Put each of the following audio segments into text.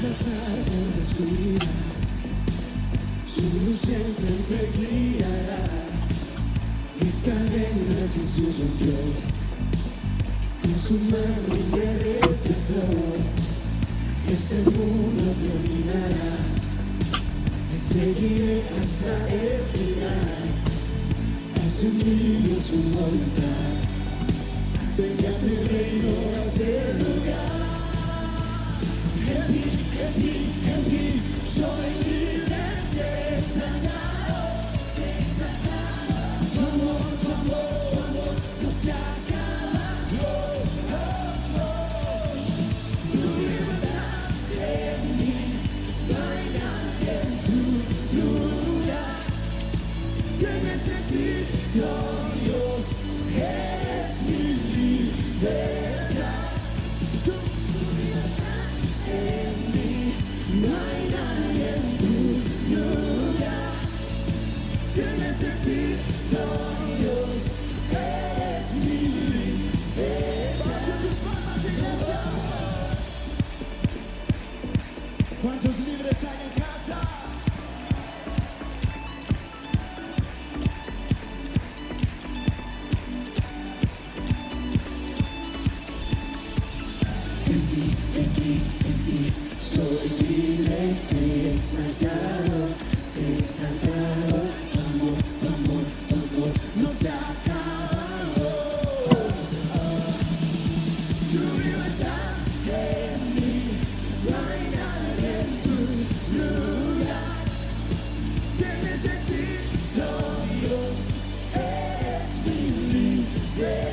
pasar por la oscuridad, su luz siempre me guiará. Mis cadenas Jesús rompió, con su mano me rescató. Este mundo terminará, te seguiré hasta el final. Haz en mí su voluntad, venga tu reino a ser lugar. En ti soy libre, sensatado. Tu amor no se acaba. Tu libertad en mí, no hay nadie en tu lugar. Te necesito, Dios, eres mi libertad. Tu libertad en mí, no hay nadie en tu lugar. Te necesito, Dios, eres mi libertad. Vamos con tus palmas, iglesia. ¿Cuántos libres hay en casa? En ti soy libre, exaltado. Tu amor no se acaba. Tu libertad en mí, no hay nadie en tu lugar. Te necesito, Dios, eres mi libertad.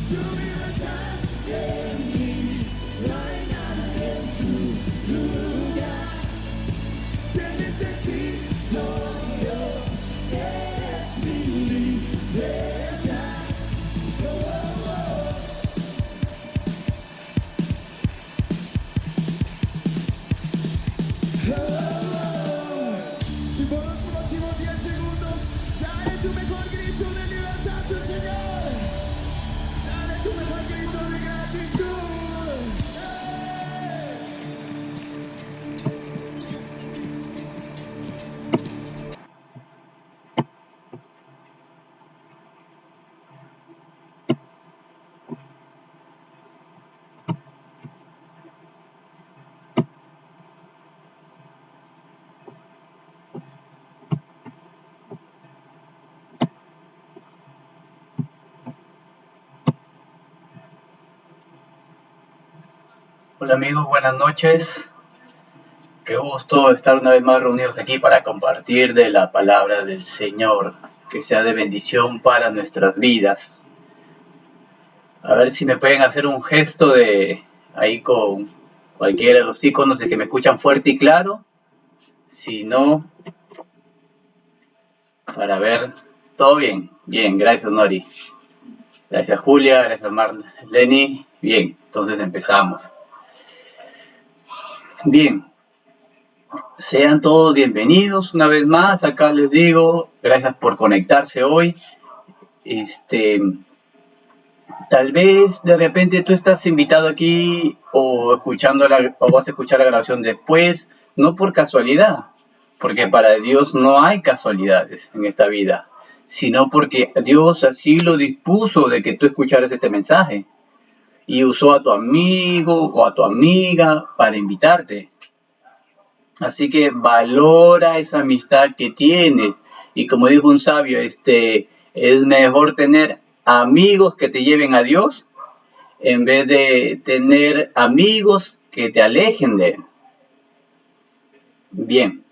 Tu libertad en mí, no hay nadie en tu lugar. Te necesito, Dios, eres mi libertad. Y por los próximos 10 segundos, dale tu mejor grito de libertad, tu Señor. Dale tu mejor grito de gratitud. Hola amigos, buenas noches. Qué gusto estar una vez más reunidos aquí para compartir de la palabra del Señor, que sea de bendición para nuestras vidas. A ver si me pueden hacer un gesto de ahí con cualquiera de los iconos de que me escuchan fuerte y claro. Si no, para ver, todo bien. Bien, gracias Nori. Gracias Julia, gracias Lenny. Bien, entonces empezamos. Bien. Sean todos bienvenidos una vez más, acá les digo, gracias por conectarse hoy. Tal vez de repente tú estás invitado aquí o vas a escuchar la grabación después, no por casualidad, porque para Dios no hay casualidades en esta vida, sino porque Dios así lo dispuso de que tú escucharas este mensaje y usó a tu amigo o a tu amiga para invitarte. Así que valora esa amistad que tienes. Y como dijo un sabio, es mejor tener amigos que te lleven a Dios en vez de tener amigos que te alejen de Él. Bien,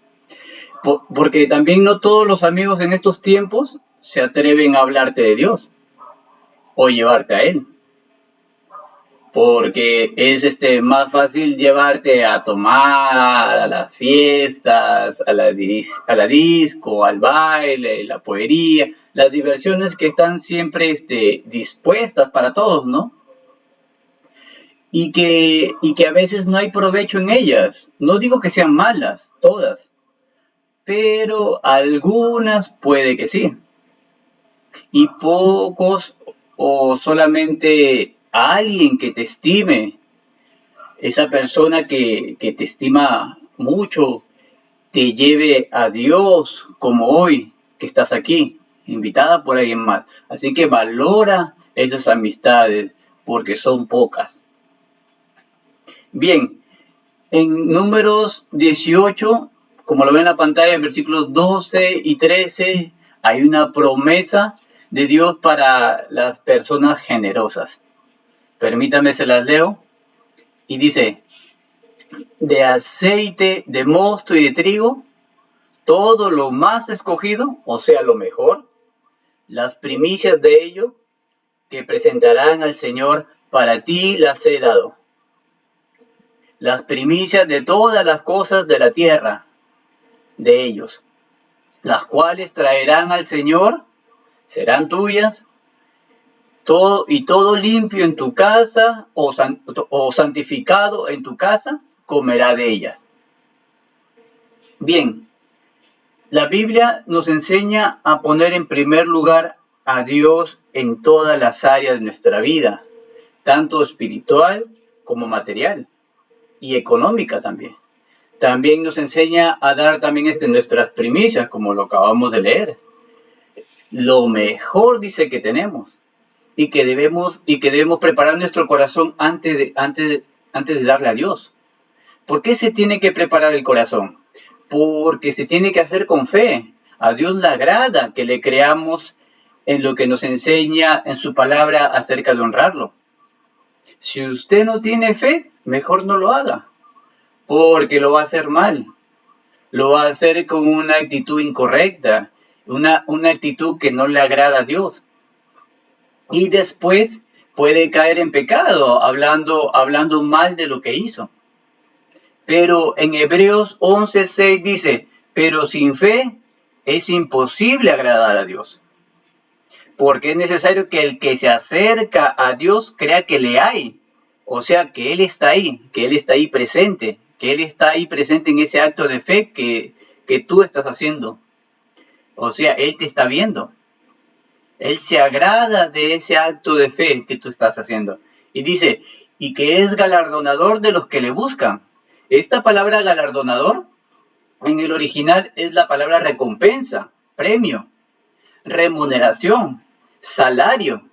porque también no todos los amigos en estos tiempos se atreven a hablarte de Dios o llevarte a Él. Porque es más fácil llevarte a tomar, a las fiestas, a la disco, al baile, la poería, las diversiones que están siempre dispuestas para todos, ¿no? Y que a veces no hay provecho en ellas. No digo que sean malas, todas, pero algunas puede que sí. Y pocos o solamente alguien que te estime esa persona que te estima mucho, te lleve a Dios, como hoy que estás aquí, invitada por alguien más. Así que valora esas amistades, porque son pocas. Bien, en Números 18, como lo ven en la pantalla, en versículos 12 y 13, hay una promesa de Dios para las personas generosas. Permítanme, se las leo. Y dice, de aceite de mosto y de trigo, todo lo más escogido, o sea, lo mejor, las primicias de ello, que presentarán al Señor, para ti las he dado. Las primicias de todas las cosas de la tierra, de ellos, las cuales traerán al Señor, serán tuyas, todo limpio en tu casa o santificado en tu casa, comerá de ellas. Bien, la Biblia nos enseña a poner en primer lugar a Dios en todas las áreas de nuestra vida, tanto espiritual como material y económica también. También nos enseña a dar también nuestras primicias, como lo acabamos de leer. Lo mejor dice que tenemos y que debemos preparar nuestro corazón antes de darle a Dios. ¿Por qué se tiene que preparar el corazón? Porque se tiene que hacer con fe. A Dios le agrada que le creamos en lo que nos enseña en su palabra acerca de honrarlo. Si usted no tiene fe, mejor no lo haga, porque lo va a hacer mal. Lo va a hacer con una actitud incorrecta, una actitud que no le agrada a Dios. Y después puede caer en pecado, hablando mal de lo que hizo. Pero en Hebreos 11:6 dice, pero sin fe es imposible agradar a Dios. Porque es necesario que el que se acerca a Dios crea que le hay. O sea, que Él está ahí, que Él está ahí presente, que Él está ahí presente en ese acto de fe que tú estás haciendo. O sea, Él te está viendo. Él se agrada de ese acto de fe que tú estás haciendo. Y dice, y que es galardonador de los que le buscan. Esta palabra galardonador, en el original es la palabra recompensa, premio, remuneración, salario.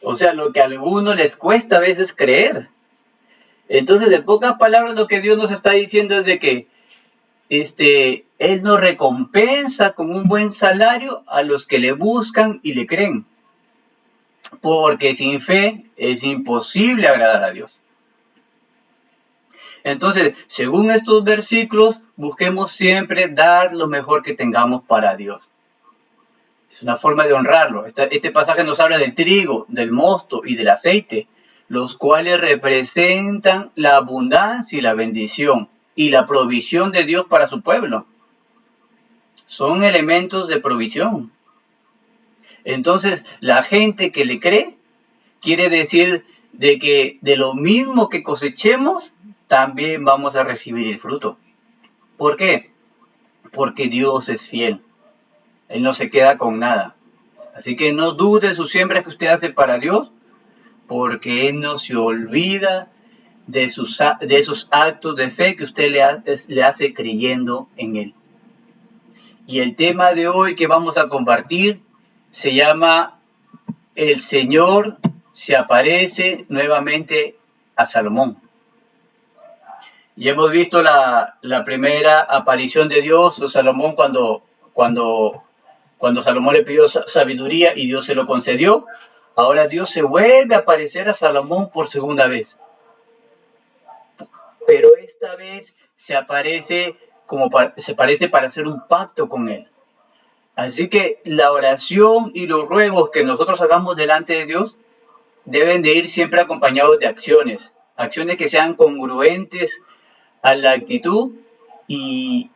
O sea, lo que a algunos les cuesta a veces creer. Entonces, en pocas palabras, lo que Dios nos está diciendo es de que Él nos recompensa con un buen salario a los que le buscan y le creen. Porque sin fe es imposible agradar a Dios. Entonces, según estos versículos, busquemos siempre dar lo mejor que tengamos para Dios. Es una forma de honrarlo. Este pasaje nos habla del trigo, del mosto y del aceite, los cuales representan la abundancia y la bendición y la provisión de Dios para su pueblo. Son elementos de provisión. Entonces, la gente que le cree, quiere decir de que de lo mismo que cosechemos, también vamos a recibir el fruto. ¿Por qué? Porque Dios es fiel. Él no se queda con nada. Así que no dude sus siembras que usted hace para Dios, porque Él no se olvida de esos actos de fe que usted le hace creyendo en Él. Y el tema de hoy que vamos a compartir se llama El Señor se aparece nuevamente a Salomón. Y hemos visto la primera aparición de Dios a Salomón cuando Salomón le pidió sabiduría y Dios se lo concedió. Ahora Dios se vuelve a aparecer a Salomón por segunda vez. Pero esta vez se parece para hacer un pacto con Él. Así que la oración y los ruegos que nosotros hagamos delante de Dios deben de ir siempre acompañados de acciones. Acciones que sean congruentes a la actitud y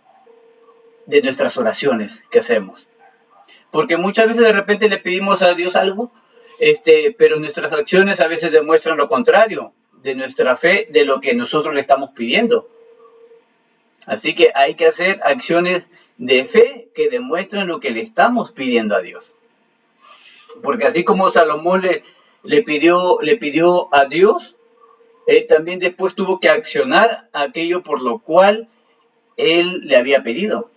de nuestras oraciones que hacemos. Porque muchas veces de repente le pedimos a Dios algo, pero nuestras acciones a veces demuestran lo contrario de nuestra fe, de lo que nosotros le estamos pidiendo. Así que hay que hacer acciones de fe que demuestren lo que le estamos pidiendo a Dios. Porque así como Salomón le pidió a Dios, Él también después tuvo que accionar aquello por lo cual él le había pedido.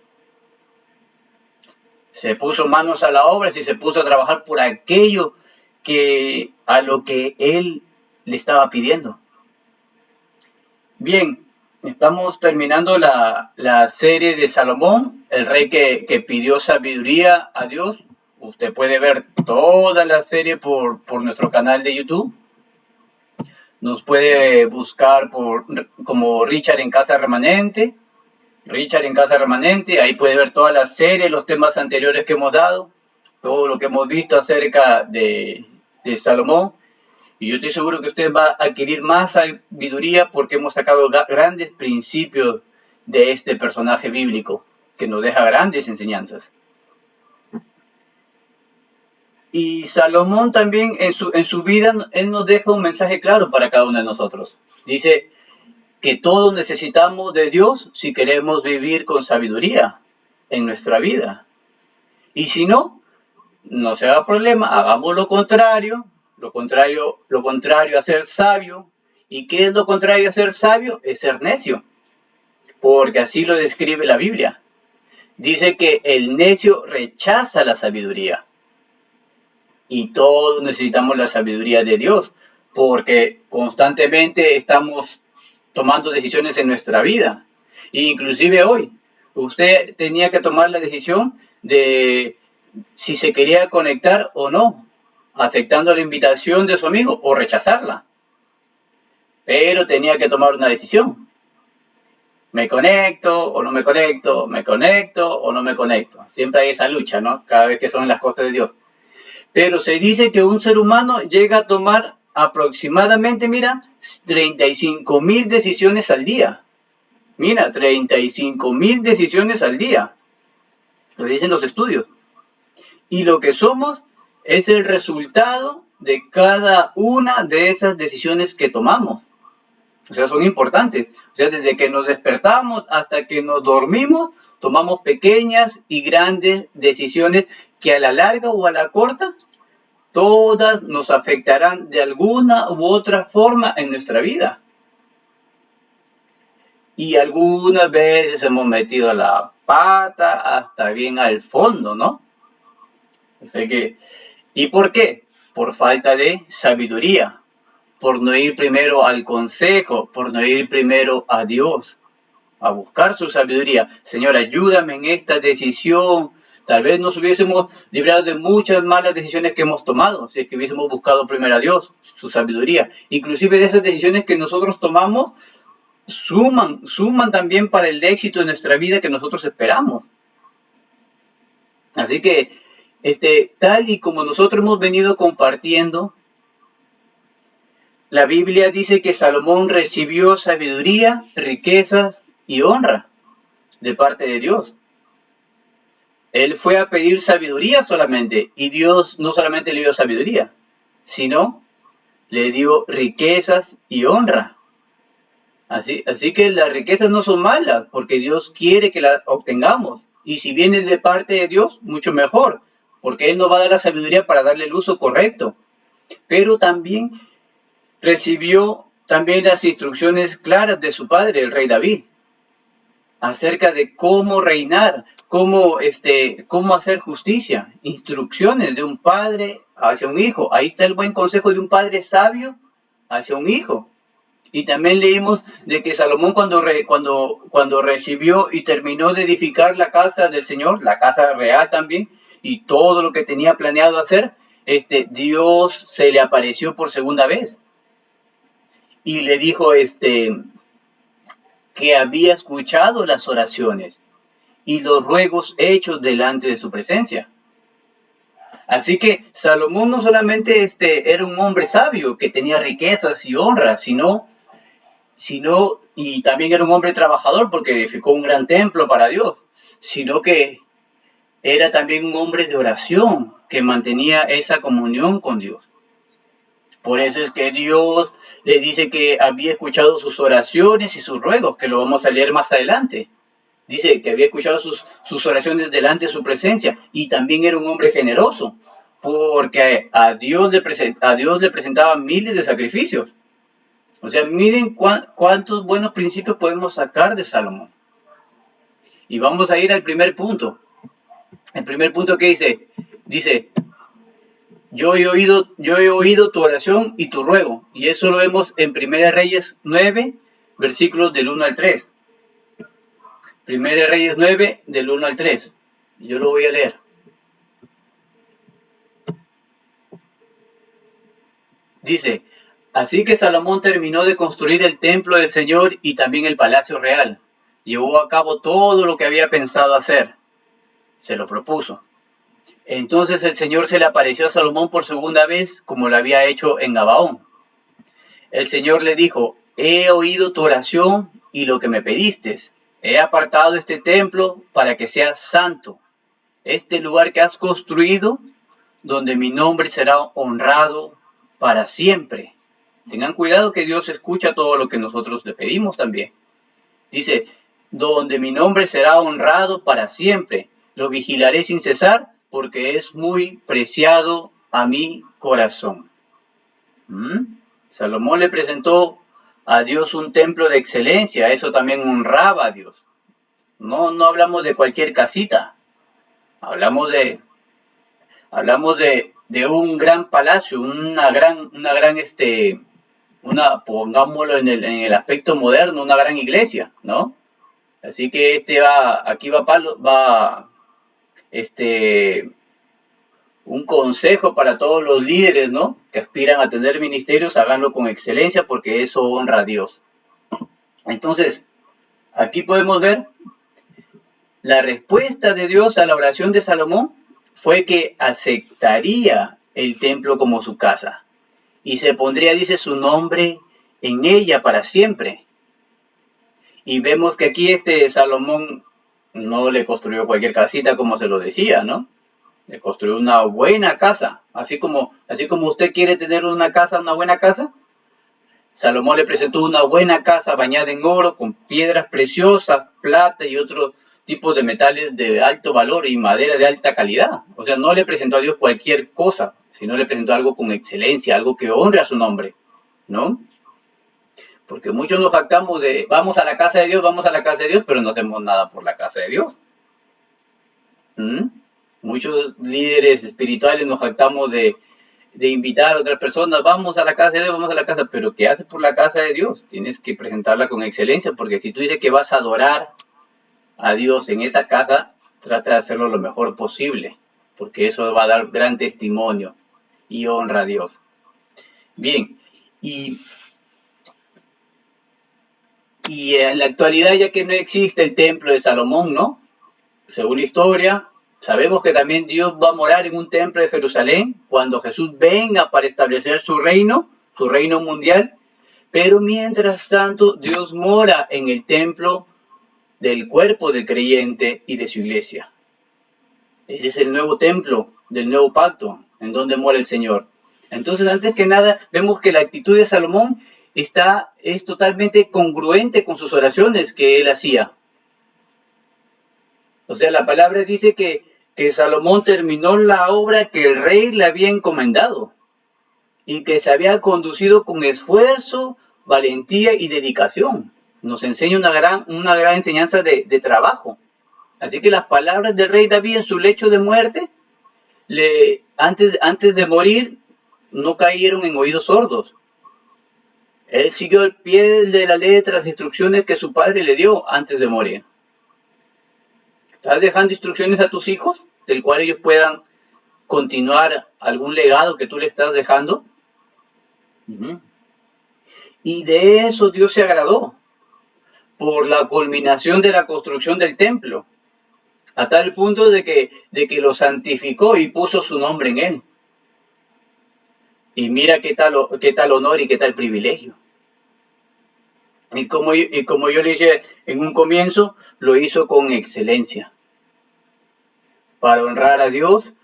Se puso manos a la obra y se puso a trabajar por aquello que a lo que él le estaba pidiendo. Bien, estamos terminando la serie de Salomón, el rey que pidió sabiduría a Dios. Usted puede ver toda la serie por nuestro canal de YouTube. Nos puede buscar como Richard en Casa Remanente. Richard en Casa Remanente, ahí puede ver toda la serie, los temas anteriores que hemos dado, todo lo que hemos visto acerca de Salomón. Y yo estoy seguro que usted va a adquirir más sabiduría porque hemos sacado grandes principios de este personaje bíblico que nos deja grandes enseñanzas. Y Salomón también en su vida, él nos deja un mensaje claro para cada uno de nosotros. Dice que todos necesitamos de Dios si queremos vivir con sabiduría en nuestra vida. Y si no, no se haga problema, hagamos lo contrario a ser sabio. ¿Y qué es lo contrario a ser sabio? Es ser necio, porque así lo describe la Biblia. Dice que el necio rechaza la sabiduría. Y todos necesitamos la sabiduría de Dios, porque constantemente estamos tomando decisiones en nuestra vida. E inclusive hoy, usted tenía que tomar la decisión de si se quería conectar o no, aceptando la invitación de su amigo o rechazarla. Pero tenía que tomar una decisión. ¿Me conecto o no me conecto? ¿Me conecto o no me conecto? Siempre hay esa lucha, ¿no? Cada vez que son las cosas de Dios. Pero se dice que un ser humano llega a tomar aproximadamente, 35,000 decisiones al día. 35,000 decisiones al día. Lo dicen los estudios. Y lo que somos es el resultado de cada una de esas decisiones que tomamos. O sea, son importantes. O sea, desde que nos despertamos hasta que nos dormimos, tomamos pequeñas y grandes decisiones que a la larga o a la corta, todas nos afectarán de alguna u otra forma en nuestra vida. Y algunas veces hemos metido la pata hasta bien al fondo, ¿no? O sea que, ¿y por qué? Por falta de sabiduría, por no ir primero al consejo, por no ir primero a Dios, a buscar su sabiduría. Señor, ayúdame en esta decisión. Tal vez nos hubiésemos librado de muchas malas decisiones que hemos tomado, si es que hubiésemos buscado primero a Dios, su sabiduría. Inclusive de esas decisiones que nosotros tomamos, suman también para el éxito de nuestra vida que nosotros esperamos. Así que, tal y como nosotros hemos venido compartiendo, la Biblia dice que Salomón recibió sabiduría, riquezas y honra de parte de Dios. Él fue a pedir sabiduría solamente, y Dios no solamente le dio sabiduría, sino le dio riquezas y honra. Así que las riquezas no son malas, porque Dios quiere que las obtengamos. Y si vienen de parte de Dios, mucho mejor, porque Él nos va a dar la sabiduría para darle el uso correcto. Pero también recibió las instrucciones claras de su padre, el rey David, acerca de cómo reinar, cómo hacer justicia, instrucciones de un padre hacia un hijo. Ahí está el buen consejo de un padre sabio hacia un hijo. Y también leímos de que Salomón cuando recibió y terminó de edificar la casa del Señor, la casa real también, y todo lo que tenía planeado hacer, Dios se le apareció por segunda vez. Y le dijo que había escuchado las oraciones y los ruegos hechos delante de su presencia. Así que Salomón no solamente era un hombre sabio que tenía riquezas y honras, sino y también era un hombre trabajador porque edificó un gran templo para Dios, sino que era también un hombre de oración que mantenía esa comunión con Dios. Por eso es que Dios le dice que había escuchado sus oraciones y sus ruegos, que lo vamos a leer más adelante. Dice que había escuchado sus oraciones delante de su presencia, y también era un hombre generoso, porque a Dios le presentaba miles de sacrificios. O sea, miren cuántos buenos principios podemos sacar de Salomón. Y vamos a ir al primer punto. El primer punto que dice, yo he oído tu oración y tu ruego. Y eso lo vemos en 1 Reyes 9, versículos del 1 al 3. 1 Reyes 9, del 1 al 3. Yo lo voy a leer. Dice, así que Salomón terminó de construir el templo del Señor y también el palacio real. Llevó a cabo todo lo que había pensado hacer. Se lo propuso. Entonces el Señor se le apareció a Salomón por segunda vez, como lo había hecho en Gabaón. El Señor le dijo, he oído tu oración y lo que me pediste. He apartado este templo para que sea santo. Este lugar que has construido, donde mi nombre será honrado para siempre. Tengan cuidado que Dios escucha todo lo que nosotros le pedimos también. Dice, donde mi nombre será honrado para siempre. Lo vigilaré sin cesar, porque es muy preciado a mi corazón. Salomón le presentó a Dios un templo de excelencia, eso también honraba a Dios. No hablamos de cualquier casita, hablamos de un gran palacio, pongámoslo en el aspecto moderno, una gran iglesia, ¿no? Así que un consejo para todos los líderes, ¿no? Que aspiran a tener ministerios, háganlo con excelencia porque eso honra a Dios. Entonces, aquí podemos ver la respuesta de Dios a la oración de Salomón fue que aceptaría el templo como su casa y se pondría, dice, su nombre en ella para siempre. Y vemos que aquí Salomón no le construyó cualquier casita como se lo decía, ¿no? Le construyó una buena casa, así como usted quiere tener una buena casa. Salomón le presentó una buena casa bañada en oro, con piedras preciosas, plata y otros tipos de metales de alto valor y madera de alta calidad. O sea, no le presentó a Dios cualquier cosa, sino le presentó algo con excelencia, algo que honre a su nombre, ¿no? Porque muchos nos jactamos de, vamos a la casa de Dios, pero no hacemos nada por la casa de Dios. Muchos líderes espirituales nos jactamos de invitar a otras personas, vamos a la casa de Dios, pero ¿qué haces por la casa de Dios? Tienes que presentarla con excelencia, porque si tú dices que vas a adorar a Dios en esa casa, trata de hacerlo lo mejor posible, porque eso va a dar gran testimonio y honra a Dios. Bien, y en la actualidad, ya que no existe el templo de Salomón, ¿no? Según la historia, sabemos que también Dios va a morar en un templo de Jerusalén cuando Jesús venga para establecer su reino mundial, pero mientras tanto Dios mora en el templo del cuerpo del creyente y de su iglesia. Ese es el nuevo templo del nuevo pacto, en donde mora el Señor. Entonces, antes que nada, vemos que la actitud de Salomón es totalmente congruente con sus oraciones que él hacía. O sea, la palabra dice que Salomón terminó la obra que el rey le había encomendado y que se había conducido con esfuerzo, valentía y dedicación. Nos enseña una gran enseñanza de trabajo. Así que las palabras del rey David en su lecho de muerte, antes de morir, no cayeron en oídos sordos. Él siguió al pie de la letra las instrucciones que su padre le dio antes de morir. ¿Estás dejando instrucciones a tus hijos, del cual ellos puedan continuar algún legado que tú le estás dejando? Y de eso Dios se agradó, por la culminación de la construcción del templo, a tal punto de que lo santificó y puso su nombre en él. Y mira qué tal honor y qué tal privilegio. Y como yo le dije en un comienzo, lo hizo con excelencia. Para honrar a Dios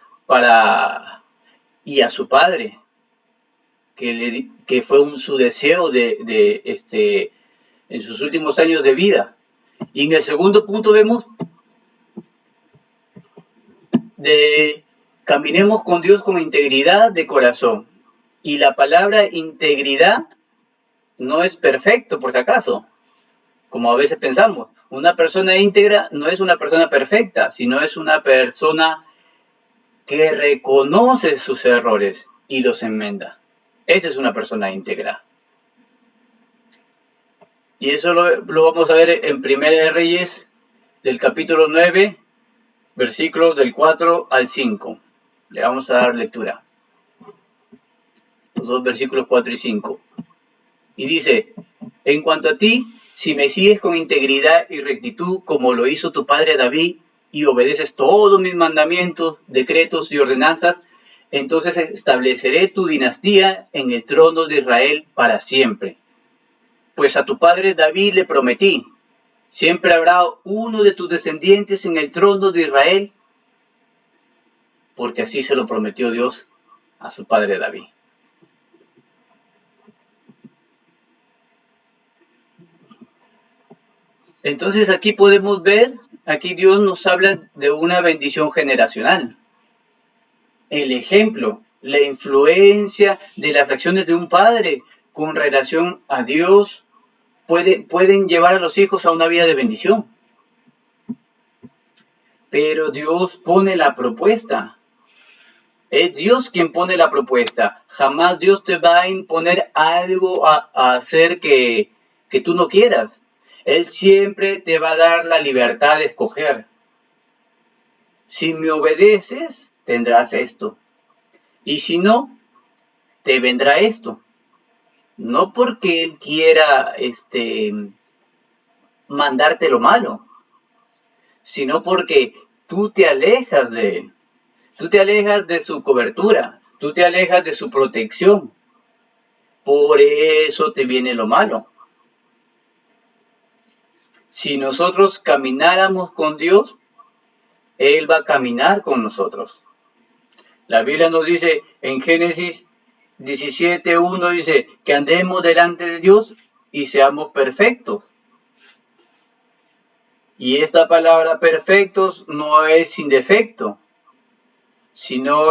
y a su Padre, que fue su deseo en sus últimos años de vida. Y en el segundo punto vemos caminemos con Dios con integridad de corazón. Y la palabra integridad no es perfecto por si acaso, como a veces pensamos. Una persona íntegra no es una persona perfecta, sino es una persona que reconoce sus errores y los enmienda. Esa es una persona íntegra. Y eso lo vamos a ver en Primera de Reyes, del capítulo 9, versículos del 4 al 5. Le vamos a dar lectura. Los dos versículos 4 y 5. Y dice, en cuanto a ti, si me sigues con integridad y rectitud, como lo hizo tu padre David, y obedeces todos mis mandamientos, decretos y ordenanzas, entonces estableceré tu dinastía en el trono de Israel para siempre. Pues a tu padre David le prometí, siempre habrá uno de tus descendientes en el trono de Israel, porque así se lo prometió Dios a su padre David. Entonces aquí podemos ver, aquí Dios nos habla de una bendición generacional. El ejemplo, la influencia de las acciones de un padre con relación a Dios pueden llevar a los hijos a una vida de bendición. Pero Dios pone la propuesta. Es Dios quien pone la propuesta. Jamás Dios te va a imponer algo a hacer que tú no quieras. Él siempre te va a dar la libertad de escoger. Si me obedeces, tendrás esto. Y si no, te vendrá esto. No porque Él quiera mandarte lo malo, sino porque tú te alejas de Él. Tú te alejas de su cobertura. Tú te alejas de su protección. Por eso te viene lo malo. Si nosotros camináramos con Dios, Él va a caminar con nosotros. La Biblia nos dice en Génesis 17:1 dice que andemos delante de Dios y seamos perfectos. Y esta palabra perfectos no es sin defecto, sino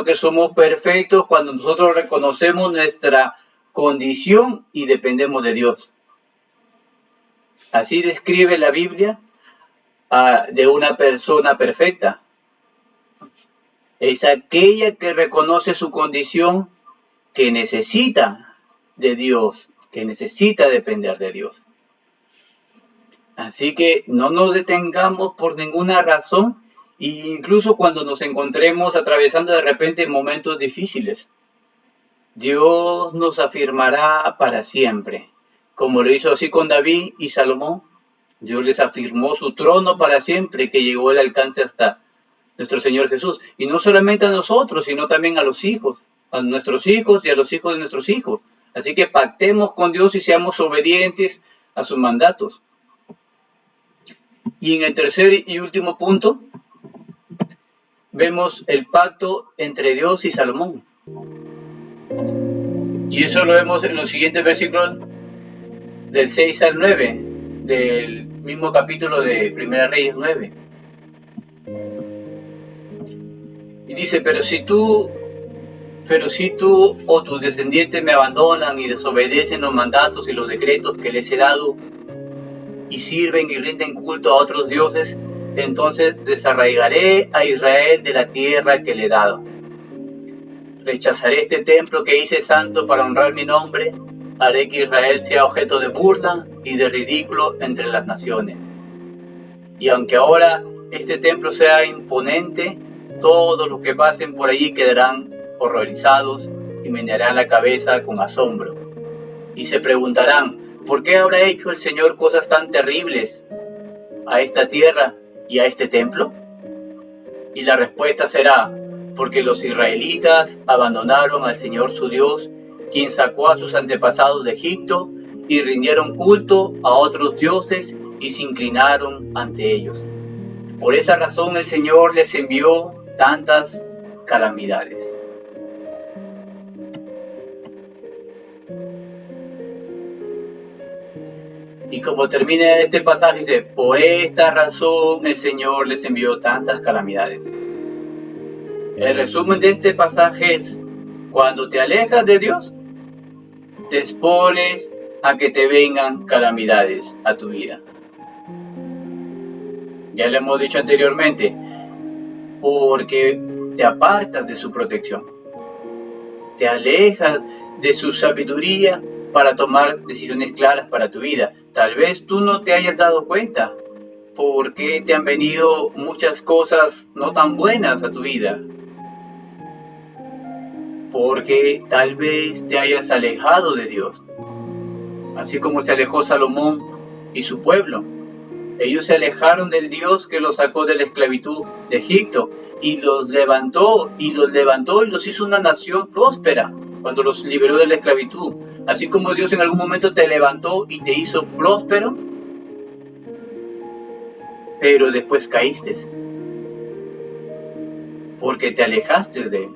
que somos perfectos cuando nosotros reconocemos nuestra condición y dependemos de Dios. Así describe la Biblia de una persona perfecta. Es aquella que reconoce su condición, que necesita de Dios, que necesita depender de Dios. Así que no nos detengamos por ninguna razón, e incluso cuando nos encontremos atravesando de repente momentos difíciles. Dios nos afirmará para siempre, como lo hizo así con David y Salomón. Dios les afirmó su trono para siempre, que llegó al alcance hasta nuestro Señor Jesús. Y no solamente a nosotros, sino también a los hijos, a nuestros hijos y a los hijos de nuestros hijos. Así que pactemos con Dios y seamos obedientes a sus mandatos. Y en el tercer y último punto, vemos el pacto entre Dios y Salomón. Y eso lo vemos en los siguientes versículos del 6 al 9, del mismo capítulo de Primera Reyes 9. Y dice, pero si tú o tus descendientes me abandonan y desobedecen los mandatos y los decretos que les he dado, y sirven y rinden culto a otros dioses, entonces desarraigaré a Israel de la tierra que le he dado. Rechazaré este templo que hice santo para honrar mi nombre, haré que Israel sea objeto de burla y de ridículo entre las naciones. Y aunque ahora este templo sea imponente, todos los que pasen por allí quedarán horrorizados y menearán la cabeza con asombro. Y se preguntarán, ¿por qué habrá hecho el Señor cosas tan terribles a esta tierra y a este templo? Y la respuesta será, porque los israelitas abandonaron al Señor su Dios, quien sacó a sus antepasados de Egipto, y rindieron culto a otros dioses y se inclinaron ante ellos. Por esa razón el Señor les envió tantas calamidades. Y como termina este pasaje, dice, por esta razón el Señor les envió tantas calamidades. El resumen de este pasaje es, cuando te alejas de Dios, te expones a que te vengan calamidades a tu vida. Ya le hemos dicho anteriormente, porque te apartas de su protección, te alejas de su sabiduría para tomar decisiones claras para tu vida. Tal vez tú no te hayas dado cuenta porque te han venido muchas cosas no tan buenas a tu vida, porque tal vez te hayas alejado de Dios, así como se alejó Salomón y su pueblo. Ellos se alejaron del Dios que los sacó de la esclavitud de Egipto y los levantó y los hizo una nación próspera cuando los liberó de la esclavitud. Así como Dios en algún momento te levantó y te hizo próspero, pero después caíste porque te alejaste de Él.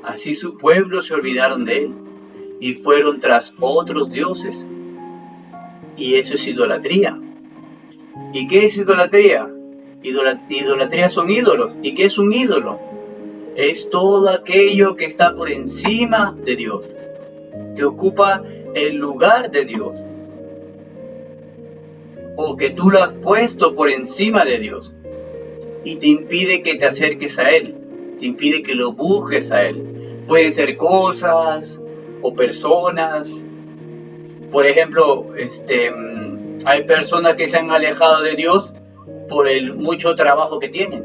Así su pueblo se olvidaron de Él y fueron tras otros dioses. Y eso es idolatría. ¿Y qué es idolatría? Idolatría son ídolos. ¿Y qué es un ídolo? Es todo aquello que está por encima de Dios, que ocupa el lugar de Dios, o que tú lo has puesto por encima de Dios y te impide que te acerques a Él, te impide que lo busques a Él. Pueden ser cosas o personas. Por ejemplo, hay personas que se han alejado de Dios por el mucho trabajo que tienen.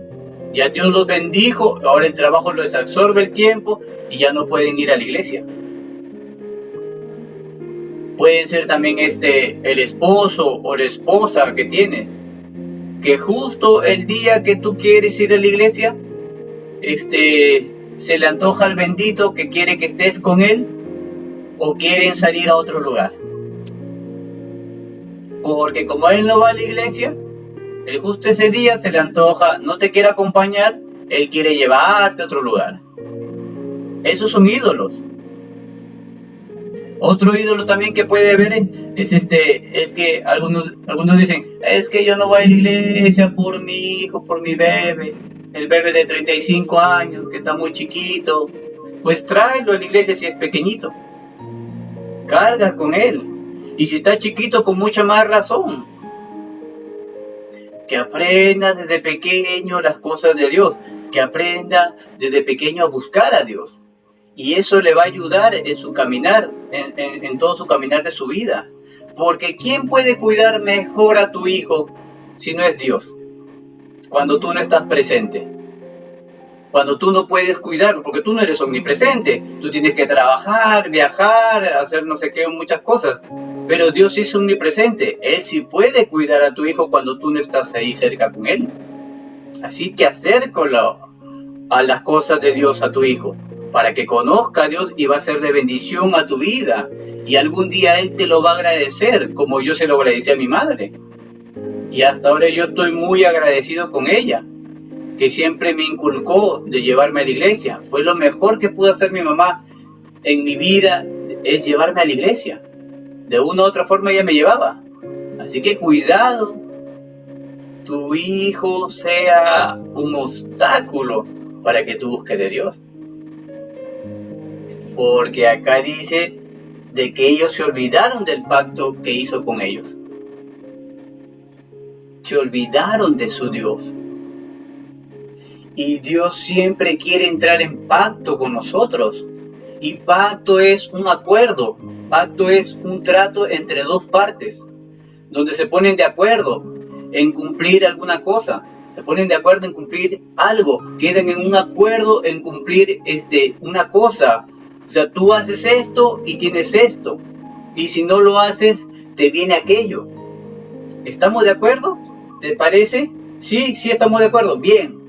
Ya Dios los bendijo, ahora el trabajo les absorbe el tiempo y ya no pueden ir a la iglesia. Puede ser también el esposo o la esposa que tiene, que justo el día que tú quieres ir a la iglesia, se le antoja al bendito que quiere que estés con él, o quieren salir a otro lugar. Porque como él no va a la iglesia, él justo ese día se le antoja, no te quiere acompañar, él quiere llevarte a otro lugar. Esos son ídolos. Otro ídolo también que puede haber es que algunos dicen, es que yo no voy a la iglesia por mi hijo, por mi bebé, el bebé de 35 años, que está muy chiquito. Pues tráelo a la iglesia si es pequeñito. Carga con él. Y si está chiquito, con mucha más razón. Que aprenda desde pequeño las cosas de Dios. Que aprenda desde pequeño a buscar a Dios. Y eso le va a ayudar en su caminar, en todo su caminar de su vida. Porque ¿quién puede cuidar mejor a tu hijo si no es Dios? Cuando tú no estás presente. Cuando tú no puedes cuidarlo, porque tú no eres omnipresente. Tú tienes que trabajar, viajar, hacer no sé qué, muchas cosas. Pero Dios sí es omnipresente. Él sí puede cuidar a tu hijo cuando tú no estás ahí cerca con él. Así que acércalo a las cosas de Dios a tu hijo, para que conozca a Dios y va a ser de bendición a tu vida. Y algún día Él te lo va a agradecer, como yo se lo agradecí a mi madre. Y hasta ahora yo estoy muy agradecido con ella, que siempre me inculcó de llevarme a la iglesia. Fue lo mejor que pudo hacer mi mamá en mi vida, es llevarme a la iglesia. De una u otra forma ella me llevaba. Así que cuidado, tu hijo sea un obstáculo para que tú busques de Dios. Porque acá dice de que ellos se olvidaron del pacto que hizo con ellos. Se olvidaron de su Dios. Y Dios siempre quiere entrar en pacto con nosotros. Y pacto es un acuerdo. Pacto es un trato entre dos partes, donde se ponen de acuerdo en cumplir alguna cosa. Se ponen de acuerdo en cumplir algo. Quedan en un acuerdo en cumplir una cosa. O sea, tú haces esto y tienes esto. Y si no lo haces, te viene aquello. ¿Estamos de acuerdo? ¿Te parece? Sí, estamos de acuerdo. Bien,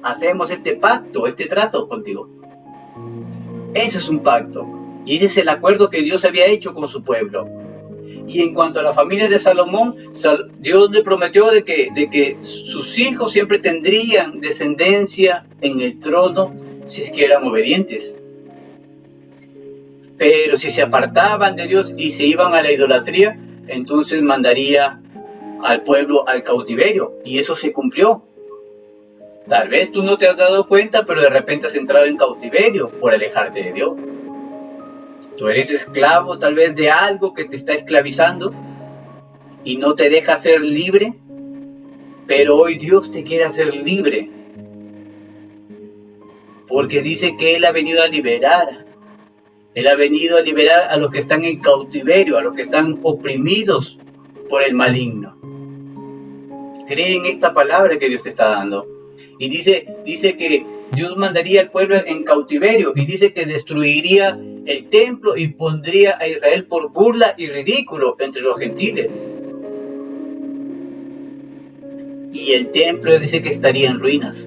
hacemos este pacto, este trato contigo. Ese es un pacto. Y ese es el acuerdo que Dios había hecho con su pueblo. Y en cuanto a la familia de Salomón, Dios le prometió de que sus hijos siempre tendrían descendencia en el trono si es que eran obedientes. Pero si se apartaban de Dios y se iban a la idolatría, entonces mandaría al pueblo al cautiverio. Y eso se cumplió. Tal vez tú no te has dado cuenta, pero de repente has entrado en cautiverio por alejarte de Dios. Tú eres esclavo tal vez de algo que te está esclavizando y no te deja ser libre, pero hoy Dios te quiere hacer libre, porque dice que Él ha venido a liberar. Él ha venido a liberar a los que están en cautiverio, a los que están oprimidos por el maligno. Cree en esta palabra que Dios te está dando. Y dice que Dios mandaría al pueblo en cautiverio, y dice que destruiría el templo y pondría a Israel por burla y ridículo entre los gentiles. Y el templo dice que estaría en ruinas.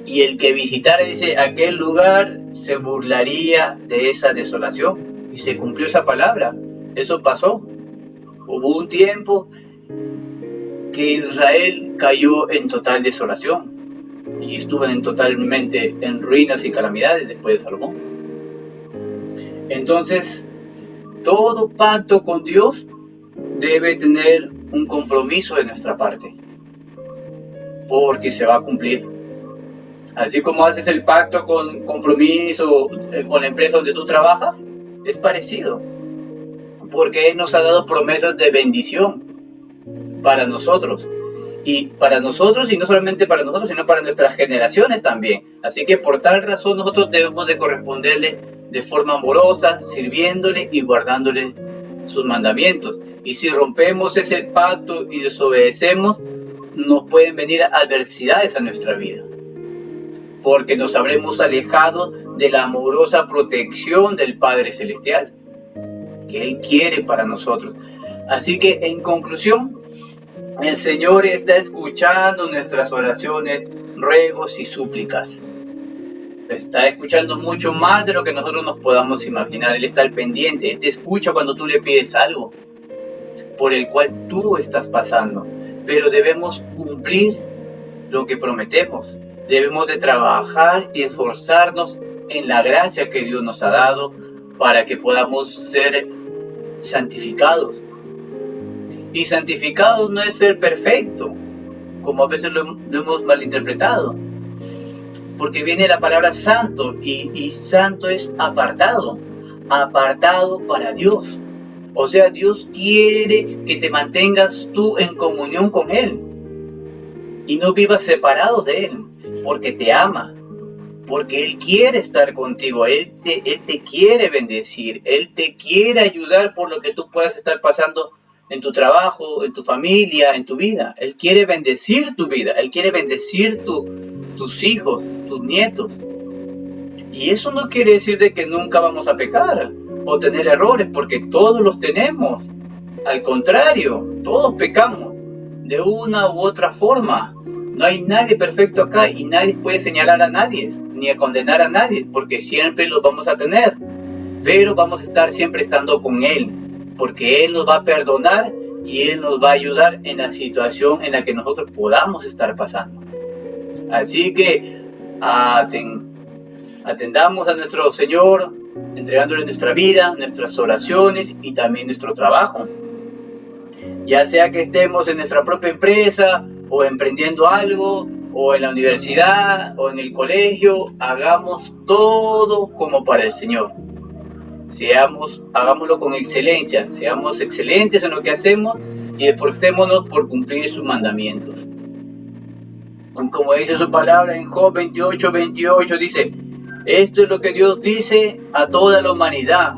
Y el que visitara, dice, aquel lugar se burlaría de esa desolación. Y se cumplió esa palabra. Eso pasó. Hubo un tiempo que Israel cayó en total desolación y estuvo totalmente en ruinas y calamidades después de Salomón. Entonces, todo pacto con Dios debe tener un compromiso de nuestra parte, porque se va a cumplir. Así como haces el pacto con compromiso con la empresa donde tú trabajas, es parecido, porque Él nos ha dado promesas de bendición para nosotros, y no solamente para nosotros, sino para nuestras generaciones también. Así que por tal razón nosotros debemos de corresponderle de forma amorosa, sirviéndole y guardándole sus mandamientos. Y si rompemos ese pacto y desobedecemos, nos pueden venir adversidades a nuestra vida, porque nos habremos alejado de la amorosa protección del Padre Celestial que Él quiere para nosotros. Así que, en conclusión, el Señor está escuchando nuestras oraciones, ruegos y súplicas. Está escuchando mucho más de lo que nosotros nos podamos imaginar. Él está al pendiente. Él te escucha cuando tú le pides algo por el cual tú estás pasando. Pero debemos cumplir lo que prometemos. Debemos de trabajar y esforzarnos en la gracia que Dios nos ha dado para que podamos ser santificados. Y santificado no es ser perfecto, como a veces lo hemos malinterpretado, porque viene la palabra santo, y santo es apartado para Dios. O sea, Dios quiere que te mantengas tú en comunión con Él y no vivas separado de Él, porque te ama, porque Él quiere estar contigo, Él te quiere bendecir, Él te quiere ayudar por lo que tú puedas estar pasando en tu trabajo, en tu familia, en tu vida. Él quiere bendecir tu vida, Él quiere bendecir tus hijos, tus nietos. Y eso no quiere decir de que nunca vamos a pecar o tener errores, porque todos los tenemos. Al contrario, todos pecamos de una u otra forma. No hay nadie perfecto acá y nadie puede señalar a nadie, ni a condenar a nadie, porque siempre los vamos a tener. Pero vamos a estar siempre estando con Él, porque Él nos va a perdonar y Él nos va a ayudar en la situación en la que nosotros podamos estar pasando. Así que atendamos a nuestro Señor, entregándole nuestra vida, nuestras oraciones y también nuestro trabajo. Ya sea que estemos en nuestra propia empresa, o emprendiendo algo, o en la universidad, o en el colegio, hagamos todo como para el Señor. Hagámoslo con excelencia, seamos excelentes en lo que hacemos y esforcémonos por cumplir sus mandamientos. Como dice su palabra en Job 28:28, dice: esto es lo que Dios dice a toda la humanidad.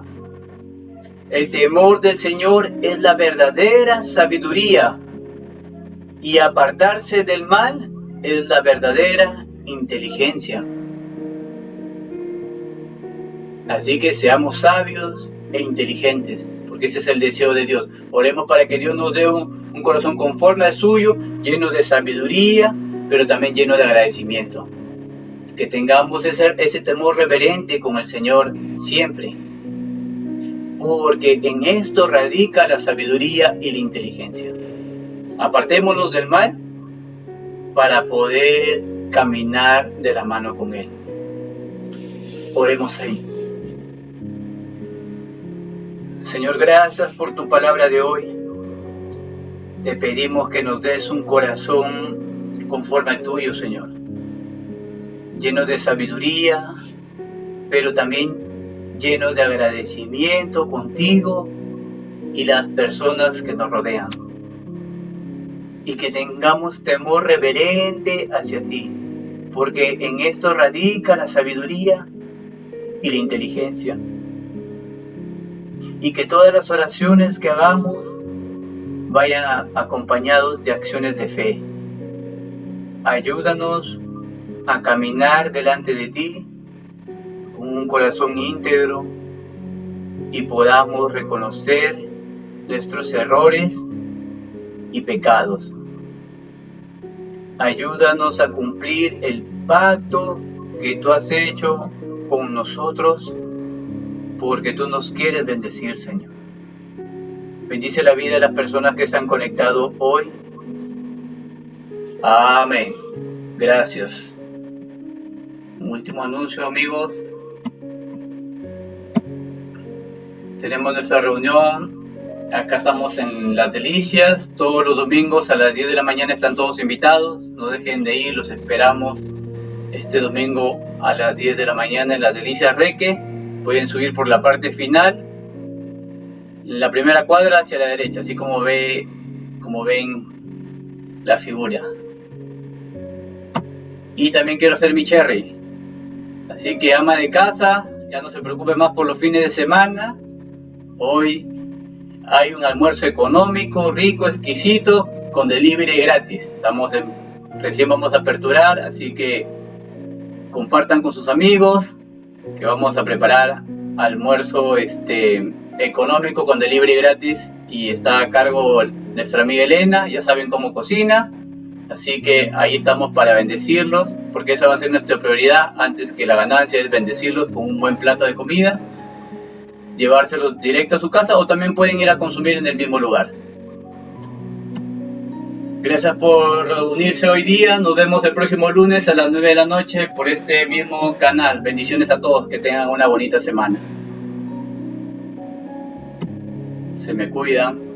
El temor del Señor es la verdadera sabiduría, y apartarse del mal es la verdadera inteligencia. Así que seamos sabios e inteligentes, porque ese es el deseo de Dios. Oremos para que Dios nos dé un corazón conforme al suyo, lleno de sabiduría, pero también lleno de agradecimiento. Que tengamos ese temor reverente con el Señor siempre, porque en esto radica la sabiduría y la inteligencia. Apartémonos del mal para poder caminar de la mano con Él. Oremos ahí. Señor, gracias por tu palabra de hoy. Te pedimos que nos des un corazón conforme al tuyo, Señor, lleno de sabiduría, pero también llenos de agradecimiento contigo y las personas que nos rodean. Y que tengamos temor reverente hacia ti, porque en esto radica la sabiduría y la inteligencia. Y que todas las oraciones que hagamos vayan acompañados de acciones de fe. Ayúdanos a caminar delante de ti con un corazón íntegro y podamos reconocer nuestros errores y pecados. Ayúdanos a cumplir el pacto que tú has hecho con nosotros, porque tú nos quieres bendecir, Señor. Bendice la vida de las personas que se han conectado hoy. Amén. Gracias. Un último anuncio, amigos. Tenemos nuestra reunión. Acá estamos en Las Delicias. Todos los domingos a las 10 de la mañana están todos invitados. No dejen de ir, los esperamos este domingo a las 10 de la mañana en Las Delicias Reque. Pueden subir por la parte final, la primera cuadra hacia la derecha, así como ven la figura. Y también quiero hacer mi cherry. Así que, ama de casa, ya no se preocupe más por los fines de semana. Hoy hay un almuerzo económico, rico, exquisito, con delivery gratis. Recién vamos a aperturar, así que compartan con sus amigos que vamos a preparar almuerzo económico con delivery gratis, y está a cargo nuestra amiga Elena. Ya saben cómo cocina, así que ahí estamos para bendecirlos, porque esa va a ser nuestra prioridad. Antes que la ganancia es bendecirlos con un buen plato de comida, llevárselos directo a su casa, o también pueden ir a consumir en el mismo lugar. Gracias por unirse hoy día. Nos vemos el próximo lunes a las 9 de la noche por este mismo canal. Bendiciones a todos, que tengan una bonita semana. Se me cuidan.